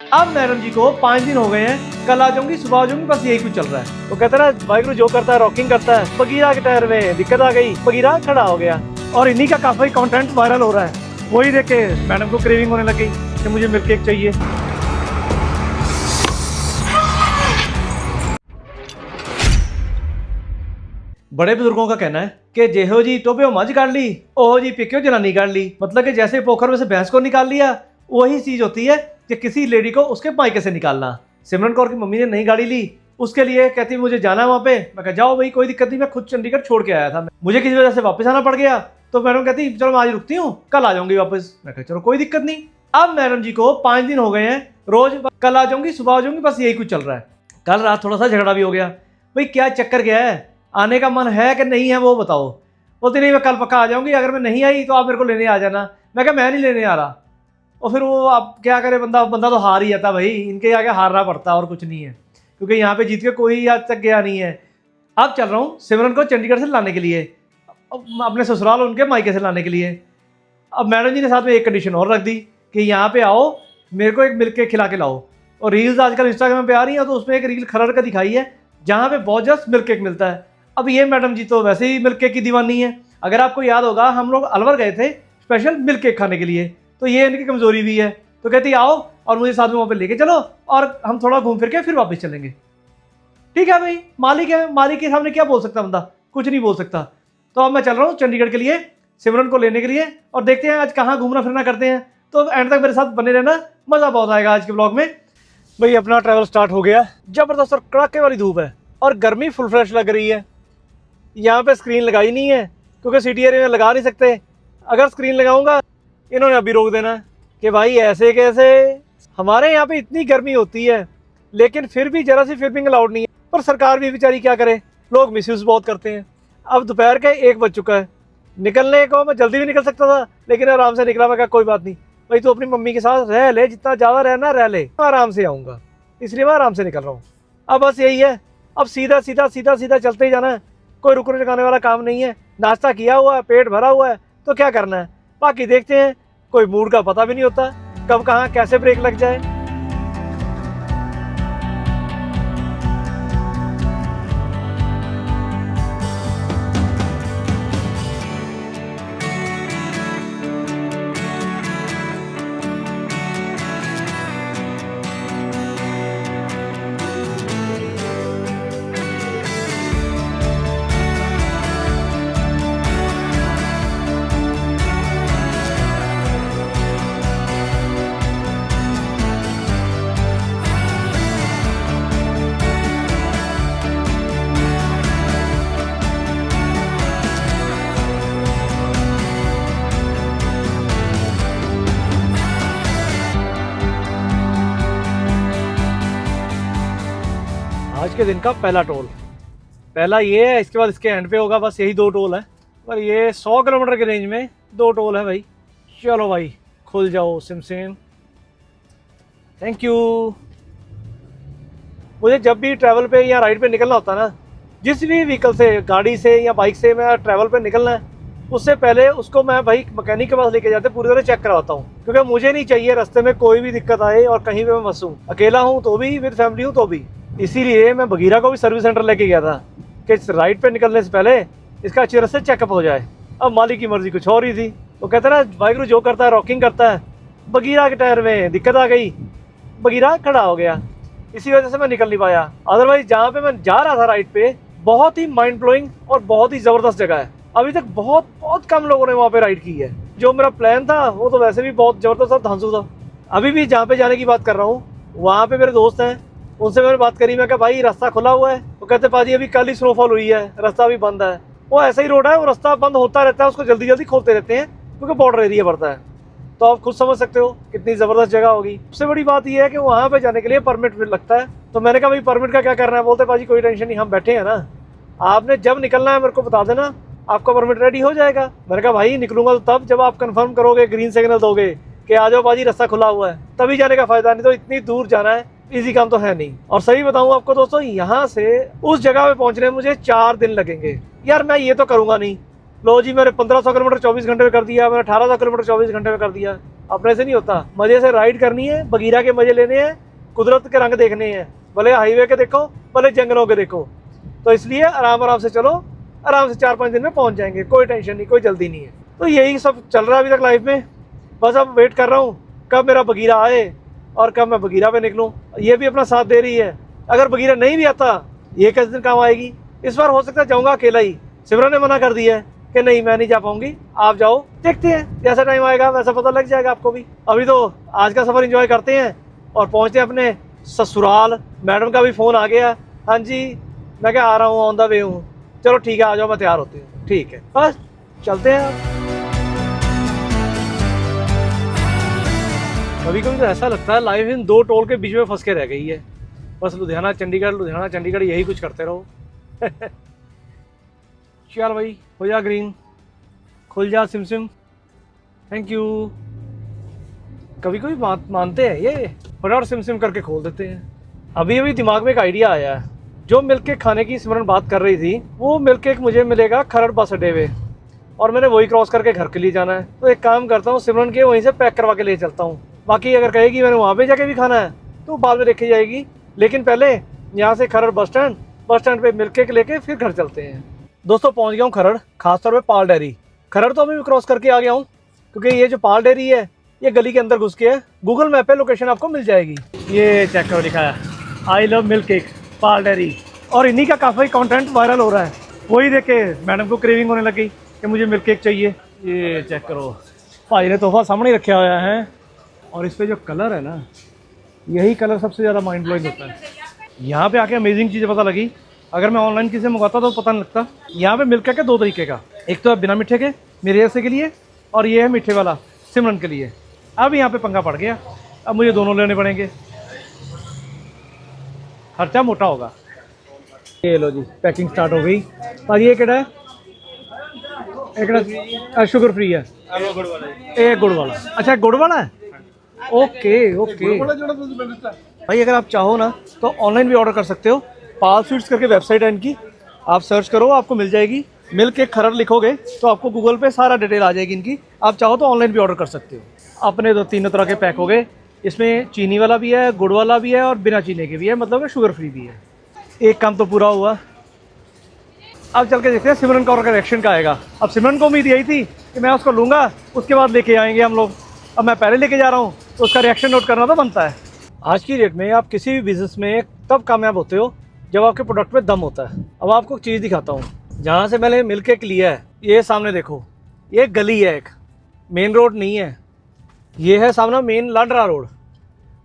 अब मैडम जी को 5 दिन हो गए हैं, कल आ जाऊंगी सुबह आ जाऊंगी, बस यही कुछ चल रहा है। वो कहता है ना वाहिगुरु जो करता है रॉकिंग करता है। बगीरा के टायर में दिक्कत आ गई, बगीरा खड़ा हो गया और इन्हीं का काफी कंटेंट वायरल हो रहा है। वही देख के मैडम को क्रेविंग होने लगी कि मुझे मिल्क केक चाहिए। बड़े बुजुर्गों का कहना है कि जेहो जी टोबे मझ काट ली, ओहो जी पिक्यो जनानी काट ली। मतलब कि जैसे पोखर में से भैंस को निकाल लिया, वही चीज होती है कि किसी लेडी को उसके मायके से निकालना। सिमरन कौर की मम्मी ने नई गाड़ी ली, उसके लिए कहती मुझे जाना है वहाँ पे। मैं कहा जाओ भाई कोई दिक्कत नहीं, मैं खुद चंडीगढ़ छोड़ के आया था, मुझे किसी वजह से वापस आना पड़ गया। तो मैडम कहती चलो मैं आज रुकती हूँ, कल आ जाऊंगी वापस। मैं कहा चलो कोई दिक्कत नहीं। अब मैडम जी को 5 दिन हो गए हैं, रोज कल आ जाऊंगी सुबह आ जाऊंगी, बस यही कुछ चल रहा है। कल रात थोड़ा सा झगड़ा भी हो गया, भाई क्या चक्कर क्या है, आने का मन है कि नहीं है वो बताओ। बोलती नहीं मैं कल पक्का आ जाऊंगी, अगर मैं नहीं आई तो आप मेरे को लेने आ जाना। मैं कहा मैं नहीं लेने आ रहा। और फिर वो आप क्या करे, बंदा तो हार ही जाता भाई, इनके आगे हारना पड़ता और कुछ नहीं है, क्योंकि यहाँ पे जीत के कोई आज तक गया नहीं है। अब चल रहा हूँ सिमरन को चंडीगढ़ से लाने के लिए, अपने ससुराल उनके मायके से लाने के लिए। अब मैडम जी ने साथ में एक कंडीशन और रख दी कि यहाँ पे आओ मेरे को एक मिल्क केक खिला के लाओ। और रील्स आजकल इंस्टाग्राम पे आ रही हैं, तो उसमें एक रील खरड़ का दिखाई है जहाँ पे बहुत जस्ट मिल्क केक मिलता है। अब ये मैडम जी तो वैसे ही मिल्क केक की दीवानी है। अगर आपको याद होगा हम लोग अलवर गए थे स्पेशल मिल्क केक खाने के लिए, तो ये इनकी कमजोरी भी है। तो कहती आओ और मुझे साथ में वहाँ पे लेके चलो और हम थोड़ा घूम फिर के फिर वापस चलेंगे। ठीक है भाई, मालिक है, मालिक के सामने क्या बोल सकता बंदा, कुछ नहीं बोल सकता। तो अब मैं चल रहा हूँ चंडीगढ़ के लिए सिमरन को लेने के लिए, और देखते हैं आज कहाँ घूमना फिरना करते हैं। तो एंड तक मेरे साथ बने रहना, मज़ा बहुत आएगा आज के ब्लॉग में। भाई अपना ट्रैवल स्टार्ट हो गया, जबरदस्त और कड़ाके वाली धूप है और गर्मी फुल फ्रेश लग रही है। यहाँ पे स्क्रीन लगाई नहीं है क्योंकि सिटी एरिया में लगा नहीं सकते। अगर स्क्रीन लगाऊंगा इन्होंने अभी रोक देना कि भाई ऐसे कैसे। हमारे यहाँ पे इतनी गर्मी होती है लेकिन फिर भी जरा सी फिल्मिंग अलाउड नहीं है, पर सरकार भी बेचारी क्या करे, लोग मिसयूज़ बहुत करते हैं। अब दोपहर के 1 बज चुका है, निकलने को मैं जल्दी भी निकल सकता था लेकिन आराम से निकला। मैं कहा कोई बात नहीं भाई, तू अपनी मम्मी के साथ रह ले, जितना ज़्यादा रहना रह ले, मैं आराम से आऊँगा, इसलिए मैं आराम से निकल रहा हूँ। अब बस यही है, अब सीधा सीधा सीधा सीधा चलते ही जाना है, कोई रुकने टकाने वाला काम नहीं है। नाश्ता किया हुआ है, पेट भरा हुआ है, तो क्या करना है, बाकी देखते हैं। कोई मूड का पता भी नहीं होता, कब कहाँ कैसे ब्रेक लग जाए। आज के दिन का पहला टोल, पहला ये है, इसके बाद इसके एंड पे होगा, बस यही 2 टोल है। पर ये 100 किलोमीटर के रेंज में 2 टोल है भाई। चलो भाई खुल जाओ सिम सिम, थैंक यू। मुझे जब भी ट्रैवल पे या राइड पे निकलना होता है ना, जिस भी व्हीकल से, गाड़ी से या बाइक से मैं ट्रैवल पे निकलना है, उससे पहले उसको मैं भाई मैकेनिक के पास लेके जाते पूरी तरह चेक करवाता हूँ, क्योंकि मुझे नहीं चाहिए रास्ते में कोई भी दिक्कत आए और कहीं पे मैं फंसूँ, अकेला हूँ तो भी, विद फैमिली हूँ तो भी। इसीलिए मैं बगीरा को भी सर्विस सेंटर लेके गया था कि इस राइड पे निकलने से पहले इसका अच्छी तरह से चेकअप हो जाए। अब मालिक की मर्जी कुछ और ही थी, वो कहता ना वाहिगुरु जो करता है रॉकिंग करता है। बगीरा के टायर में दिक्कत आ गई, बगीरा खड़ा हो गया, इसी वजह से मैं निकल नहीं पाया। अदरवाइज जहाँ पे मैं जा रहा था राइड पे, बहुत ही माइंड ब्लोइंग और बहुत ही ज़बरदस्त जगह है। अभी तक बहुत बहुत कम लोगों ने वहाँ पे राइड की है। जो मेरा प्लान था वो तो वैसे भी बहुत ज़बरदस्त और धांसू था। अभी भी जहाँ पे जाने की बात कर रहा हूँ, वहाँ पे मेरे दोस्त हैं, उनसे मैंने बात करी। मैं कहा भाई रास्ता खुला हुआ है? वो कहते पाजी अभी कल ही स्नोफॉल हुई है, रास्ता भी बंद है। वो ऐसा ही रोड है, वो रास्ता बंद होता रहता है, उसको जल्दी जल्दी खोलते रहते हैं क्योंकि बॉर्डर एरिया पड़ता है। तो आप खुद समझ सकते हो कितनी ज़बरदस्त जगह होगी। सबसे बड़ी बात यह है कि वहाँ पे जाने के लिए परमिट लगता है। तो मैंने कहा भाई परमिट का क्या करना है? बोलते पाजी कोई टेंशन नहीं, हम बैठे हैं ना, आपने जब निकलना है मेरे को बता देना, आपका परमिट रेडी हो जाएगा। मैंने कहा भाई निकलूंगा तो तब जब आप कंफर्म करोगे, ग्रीन सिग्नल दोगे कि आ जाओ पाजी रास्ता खुला हुआ है, तभी जाने का फायदा, नहीं तो इतनी दूर जाना है इजी काम तो है नहीं। और सही बताऊं आपको दोस्तों, यहाँ से उस जगह पे पहुंचने में मुझे 4 दिन लगेंगे। यार मैं ये तो करूंगा नहीं, लो जी मैंने 1500 किलोमीटर 24 घंटे में कर दिया, मैंने 1800 किलोमीटर 24 घंटे में कर दिया। अपने से नहीं होता। मज़े से राइड करनी है, बगीरा के मज़े लेने हैं, कुदरत के रंग देखने हैं, भले हाईवे के देखो भले जंगलों के देखो। तो इसलिए आराम आराम से चलो, आराम से 4-5 दिन में पहुंच जाएंगे, कोई टेंशन नहीं, कोई जल्दी नहीं है। तो यही सब चल रहा है अभी तक लाइफ में। बस अब वेट कर रहा हूँ कब मेरा बगीरा आए और कब मैं बगीरा पे निकलूँ। ये भी अपना साथ दे रही है। अगर बगीरा नहीं भी आता, ये कैसे दिन काम आएगी। इस बार हो सकता है जाऊँगा अकेला ही। सिमरन ने मना कर दिया है कि नहीं मैं नहीं जा पाऊंगी, आप जाओ। देखते हैं जैसा टाइम आएगा वैसा पता लग जाएगा आपको भी। अभी तो आज का सफ़र एंजॉय करते हैं और पहुँचते हैं अपने ससुराल। मैडम का भी फ़ोन आ गया, हाँ जी मैं क्या आ रहा हूँ, ऑन द वे हूँ। चलो ठीक है, आ जाओ, मैं तैयार होती हूँ। ठीक है, बस चलते हैं। कभी कभी तो ऐसा लगता है लाइफ इन 2 टोल के बीच में फंस के रह गई है। बस लुधियाना चंडीगढ़ यही कुछ करते रहो। चल भाई, हो जा ग्रीन, खुल जा सिम। Thank you. कभी कभी मानते हैं ये, फटाफट सिम करके खोल देते हैं। अभी दिमाग में एक आइडिया आया है। जो मिल्क केक खाने की सिमरन बात कर रही थी, वो मिल्क केक मुझे मिलेगा खरड़ बस अड्डे पे, और मैंने वही क्रॉस करके घर के लिए जाना है। तो एक काम करता हूँ, सिमरन के वहीं से पैक करवा के ले चलता हूँ। बाकी अगर कहेगी मैंने वहाँ पे जाके भी खाना है तो बाद में देखी जाएगी, लेकिन पहले यहाँ से खरड़ बस स्टैंड पे मिल्क केक लेके फिर घर चलते हैं। दोस्तों पहुँच गया हूँ खरड़, खासतौर पर पाल डेयरी। खरड़ तो अभी भी क्रॉस करके आ गया हूँ, क्योंकि ये जो पाल डेयरी है ये गली के अंदर घुस के है। गूगल मैप पे लोकेशन आपको मिल जाएगी। ये चेक करो, लिखा है I love milk cake Pal dairy, और इन्हीं का काफ़ी कंटेंट वायरल हो रहा है। वही देख के मैडम को क्रेविंग होने लगी कि मुझे मिल्क केक चाहिए। ये चेक करो, भाई ने तोहफा सामने रखा हुआ है, और इस पर जो कलर है ना, यही कलर सबसे ज़्यादा माइंड ब्लोइंग होता है। यहाँ पे आके अमेजिंग चीज़ें पता लगी। अगर मैं ऑनलाइन किसी से मंगाता तो पता नहीं लगता। यहाँ पे मिल्क केक है 2 तरीके का, एक तो है बिना मीठे के मेरे जैसे के लिए, और ये है मीठे वाला सिमरन के लिए। अब यहाँ पे पंगा पड़ गया, अब मुझे दोनों लेने पड़ेंगे, खर्चा मोटा होगा। ये लो जी, पैकिंग स्टार्ट हो गई। और ये केड़ा है? एक शुगर फ्री है, एक गुड़ वाला। अच्छा गुड़ वाला है, ओके ओके। भाई अगर आप चाहो ना तो ऑनलाइन भी ऑर्डर कर सकते हो। पाल स्वीट्स करके वेबसाइट है इनकी, आप सर्च करो आपको मिल जाएगी। मिल्क केक खरड़ लिखोगे तो आपको गूगल पे सारा डिटेल आ जाएगी इनकी। आप चाहो तो ऑनलाइन भी ऑर्डर कर सकते हो। अपने तो 3 तरह के पैक हो गए, इसमें चीनी वाला भी है, गुड़ वाला भी है, और बिना चीनी के भी है, मतलब शुगर फ्री भी है। एक काम तो पूरा हुआ। अब चल के देखते हैं सिमरन का और रिएक्शन का आएगा। अब सिमरन को उम्मीद यही थी कि मैं उसको लूँगा, उसके बाद लेके आएंगे हम लोग। अब मैं पहले लेके जा रहा हूँ तो उसका रिएक्शन नोट करना तो बनता है। आज की डेट में आप किसी भी बिजनेस में तब कामयाब होते हो जब आपके प्रोडक्ट में दम होता है। अब आपको एक चीज़ दिखाता हूँ। जहाँ से मैंने मिल्क केक लिया है, ये सामने देखो, ये गली है, एक मेन रोड नहीं है। ये है सामने मेन लांडरा रोड,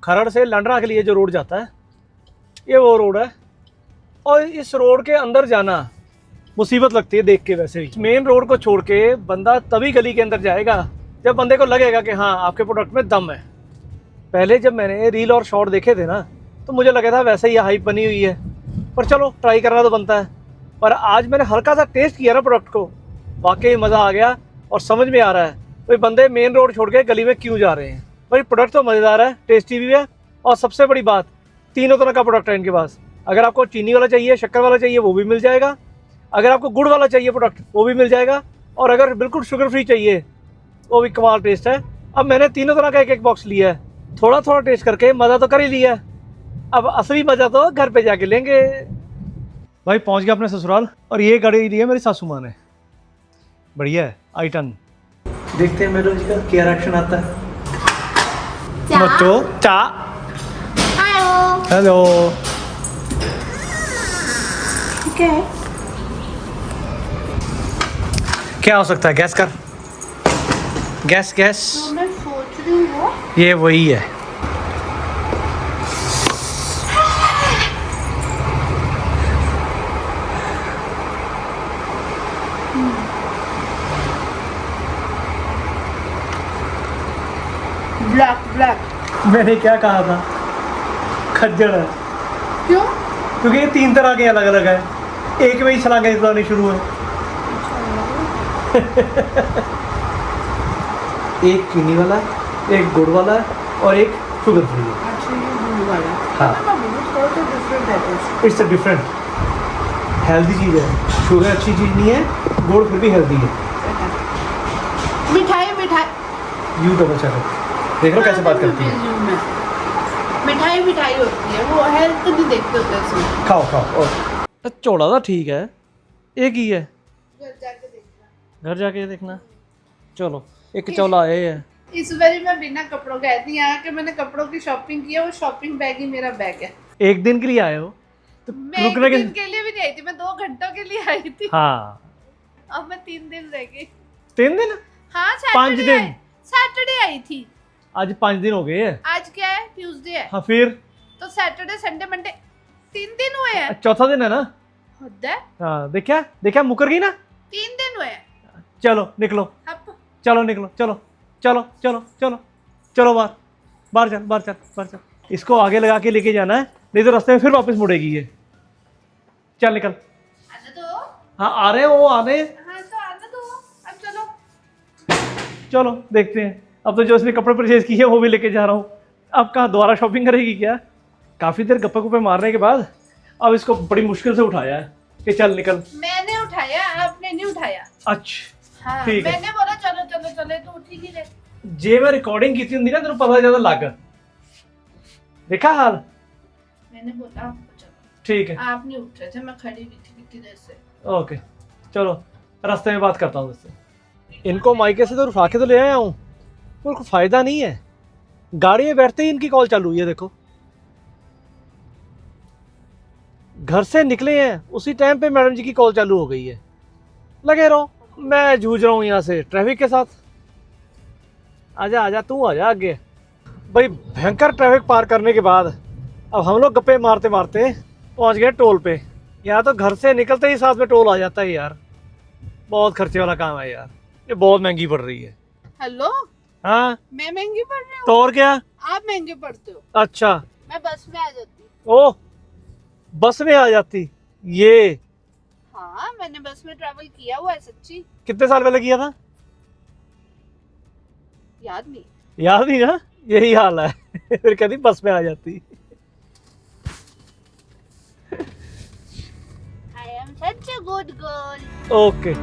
खरड़ से लांडरा के लिए जो रोड जाता है, ये वो रोड है। और इस रोड के अंदर जाना मुसीबत लगती है देख के। वैसे ही मेन रोड को छोड़ के बंदा तभी गली के अंदर जाएगा जब बंदे को लगेगा कि हाँ आपके प्रोडक्ट में दम है। पहले जब मैंने रील और शॉर्ट देखे थे ना, तो मुझे लगा था वैसे ही हाइप बनी हुई है, पर चलो ट्राई करना तो बनता है। पर आज मैंने हल्का सा टेस्ट किया ना प्रोडक्ट को, वाकई मज़ा आ गया और समझ में आ रहा है भाई बंदे मेन रोड छोड़ के गली में क्यों जा रहे हैं। भाई प्रोडक्ट तो मज़ेदार है, टेस्टी भी है, और सबसे बड़ी बात 3 तरह का प्रोडक्ट है इनके पास। अगर आपको चीनी वाला चाहिए, शक्कर वाला चाहिए, वो भी मिल जाएगा। अगर आपको गुड़ वाला चाहिए प्रोडक्ट, वो भी मिल जाएगा। और अगर बिल्कुल शुगर फ्री चाहिए, वो भी कमाल टेस्ट है। अब मैंने 3 तरह का एक बॉक्स लिया है, थोड़ा थोड़ा टेस्ट करके मज़ा तो कर ही लिया। अब असली मज़ा तो घर पे जाके लेंगे। भाई पहुंच गया अपने ससुराल, और ये गाड़ी ली है मेरी सासू माँ ने, बढ़िया है आई-10। देखते हैं मेरे का क्या रिएक्शन आता है। बच्चों चा हेलो, क्या हो सकता है? गैस कर, गैस गैस। तो मैं सोच रही हूँ ये वही है। ब्लैक। मैंने क्या कहा था, खज्जड़ है। क्यों? क्योंकि ये 3 तरह के अलग अलग है, एक में ही छलांगे चलानी शुरू है। एक चीनी वाला, एक गुड़ वाला, और एक शुगर फ्री है। अच्छा ये गुड़ वाला। हाँ। तो डिफरेंट है। इट्स अ डिफरेंट हेल्दी चीज़ है। शुगर अच्छी चीज़ नहीं है, गुड़ फिर भी हेल्दी है। मिठाई यूँ तो बचा कर देख लो कैसे बात करती है। मिठाई मिठाई होती है, वो हेल्थ नहीं देखते होते इसमें। खाओ खाओ। और चौड़ा तो ठीक है, एक ही है, घर जाके देखना। घर जाके देखना। चलो एक चौला आए है। इस बारी मैं बिना कपड़ों के आई थी, यहाँ के मैंने कपड़ों की शॉपिंग की है, वो शॉपिंग बैग ही मेरा बैग है। एक दिन के लिए आए हो तो मैं एक रुकने के दिन के लिए भी नहीं आई थी, मैं 2 घंटों के लिए आई थी। हाँ अब मैं 3 दिन रह गई। 3 दिन? हाँ 5 दिन? सैटरडे आई थी। आज 5 दिन हो गए हैं। आज क्या है? ट्यूसडे है। हाँ फिर तो सैटरडे संडे मंडे 3 दिन हुए हैं। चौथा दिन है ना। होता है। हाँ देखा देखा, मुकर गई ना। 3 दिन हुए हैं। चलो निकलो, अब चलो निकलो, चलो चलो चलो चलो चलो, बाहर बाहर चल, बाहर चल, बाहर चल। इसको आगे लगा के लेके जाना है, नहीं तो रास्ते में फिर वापस मुड़ेगी ये। चल निकल। आने दो। हाँ आ रहे हैं वो, आ रहे हैं। हाँ तो आने दो, अब चलो। चलो देखते हैं। अब तो जो इसने कपड़े परचेज किए वो भी लेके जा रहा हूँ। अब कहाँ दोबारा शॉपिंग करेगी क्या? काफ़ी देर गप्पे गुप्पे मारने के बाद अब इसको बड़ी मुश्किल से उठाया है कि चल निकल। मैंने उठाया, आपने नहीं उठाया। अच्छा हाँ, ठीक है। मैंने बोला चलो चलो चले तो उठी नहीं रहे। जे मैं रिकॉर्डिंग की थी होंगी ना, तेरे पता ज्यादा लग। देखा हाल? मैंने बोला आपको चलो। ठीक है, आप नहीं उठ रहे थे, मैं खड़ी हुई थी कितनी देर से। ओके चलो, रास्ते में बात करता हूँ इससे। इनको मायके से तो उठा के तो ले आया हूँ, पर कोई फायदा नहीं है। गाड़ी में बैठते ही इनकी कॉल चालू हुई है, देखो। घर से निकले हैं उसी टाइम पे मैडम जी की कॉल चालू हो गई है। लगे रहो, मैं जूझ रहा हूँ यहाँ से ट्रैफिक के साथ। आजा आजा, तू आजा आगे। भाई भयंकर ट्रैफिक पार करने के बाद अब हम लोग गप्पे मारते मारते पहुँच गए टोल पे। यहाँ तो घर से निकलते ही साथ में टोल आ जाता है यार। बहुत खर्चे वाला काम है यार, ये बहुत महंगी पड़ रही है। हेलो, हाँ मैं महंगी पड़ रही हूँ? तो और क्या? आप महंगे पड़ते हो। अच्छा, मैं बस में आ जाती। ओ बस में आ जाती ये? हाँ मैंने बस में ट्रैवल किया हुआ है सच्ची। कितने साल पहले किया था? याद नहीं। याद नहीं ना, यही हाल है। फिर कहती बस में आ जाती। I am such a good girl. Okay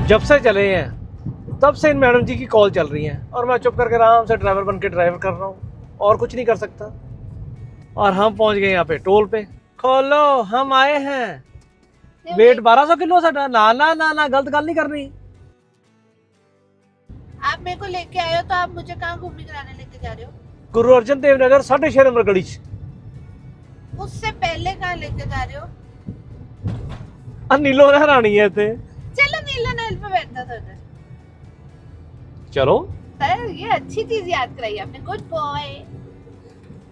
जब से चले हैं तब से इन मैडम जी की कॉल चल रही है और मैं चुप करके आराम से ड्राइवर बन के ड्राइव कर रहा हूँ और कुछ नहीं कर सकता। और हम पहुँच गए यहाँ पे टोल पे। खोलो, हम आए हैं। वेट 1200 किलो साडा। ना ना ना ना, गलत गल नहीं करनी। आप मेरे को लेके आए हो तो आप मुझे कहाँ घूमने कराने लेके जा रहे हो? गुरु अर्जन देव नगर 6.5 नंबर गली च। उससे पहले कहाँ लेके जा रहे हो? नीलो हरानी है इत्थे। चलो नीला नहर पे बैठता था उधर। चलो, सर ये अच्छी चीज याद कराई आपने, गुड बॉय।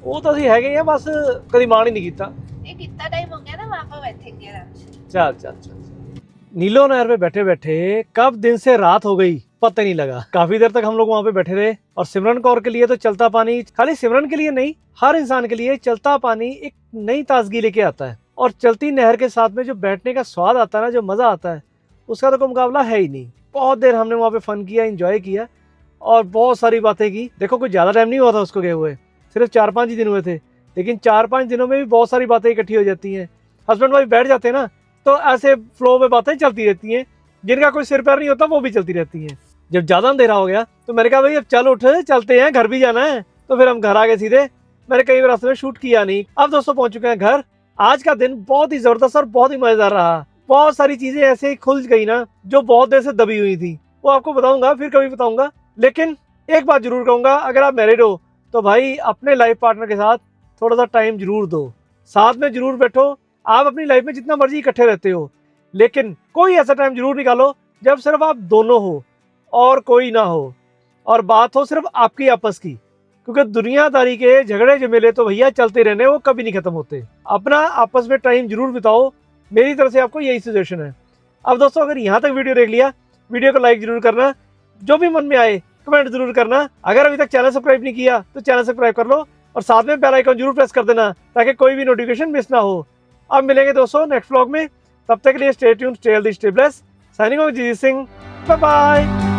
वो तो ਅਸੀਂ ਹੈਗੇ ਆ, बस कभी मान ही नहीं ਕੀਤਾ। ये कितना टाइम हो गया ना, वहाँ पे बैठेंगे आराम से। चल चल चल। नीलो नहर पे बैठे बैठे कब दिन से रात हो गई पता नहीं लगा। काफी देर तक हम लोग वहाँ पे बैठे रहे। और सिमरन कौर के लिए तो चलता पानी, खाली सिमरन के लिए नहीं, हर इंसान के लिए चलता पानी एक नई ताजगी लेके आता है। और चलती नहर के साथ में जो बैठने का स्वाद आता है ना, जो मजा आता है, उसका तो कोई मुकाबला है ही नहीं। बहुत देर हमने वहाँ पे फन किया, एंजॉय किया और बहुत सारी बातें की। देखो कोई ज़्यादा टाइम नहीं हुआ था उसको गए हुए, सिर्फ 4-5 ही दिन हुए थे, लेकिन 4-5 दिनों में भी बहुत सारी बातें इकट्ठी हो जाती हैं। हस्बैंड वाइफ बैठ जाते हैं ना तो ऐसे फ्लो में बातें चलती रहती हैं, जिनका कोई सिर पैर नहीं होता वो भी चलती रहती हैं। जब ज़्यादा अंधेरा हो गया तो मैंने कहा भाई अब चल उठ, चलते हैं, घर भी जाना है। तो फिर हम घर आ गए सीधे। मैंने कई रास्ते में शूट किया नहीं। अब दोस्तों पहुँच चुके हैं घर। आज का दिन बहुत ही ज़बरदस्त और बहुत ही मज़ेदार रहा। बहुत सारी चीज़ें ऐसे ही खुल गई ना जो बहुत देर से दबी हुई थी, वो आपको बताऊंगा, फिर कभी बताऊंगा। लेकिन एक बात जरूर कहूंगा, अगर आप मैरिड हो तो भाई अपने लाइफ पार्टनर के साथ थोड़ा सा टाइम जरूर दो, साथ में जरूर बैठो। आप अपनी लाइफ में जितना मर्जी इकट्ठे रहते हो, लेकिन कोई ऐसा टाइम जरूर निकालो जब सिर्फ आप दोनों हो और कोई ना हो, और बात हो सिर्फ आपकी आपस की। क्योंकि दुनियादारी के झगड़े झमेले तो भैया चलते रहने, वो कभी नहीं खत्म होते। अपना आपस में टाइम जरूर बिताओ, मेरी तरफ से आपको यही सजेशन है। अब दोस्तों अगर यहाँ तक वीडियो देख लिया, वीडियो को लाइक जरूर करना, जो भी मन में आए कमेंट जरूर करना। अगर अभी तक चैनल सब्सक्राइब नहीं किया तो चैनल सब्सक्राइब कर लो और साथ में बेल आइकन जरूर प्रेस कर देना ताकि कोई भी नोटिफिकेशन मिस ना हो। अब मिलेंगे दोस्तों नेक्स्ट व्लॉग में, तब तक के लिए stay tuned, stay healthy, stay blessed. Signing off Jeet Singh, bye bye.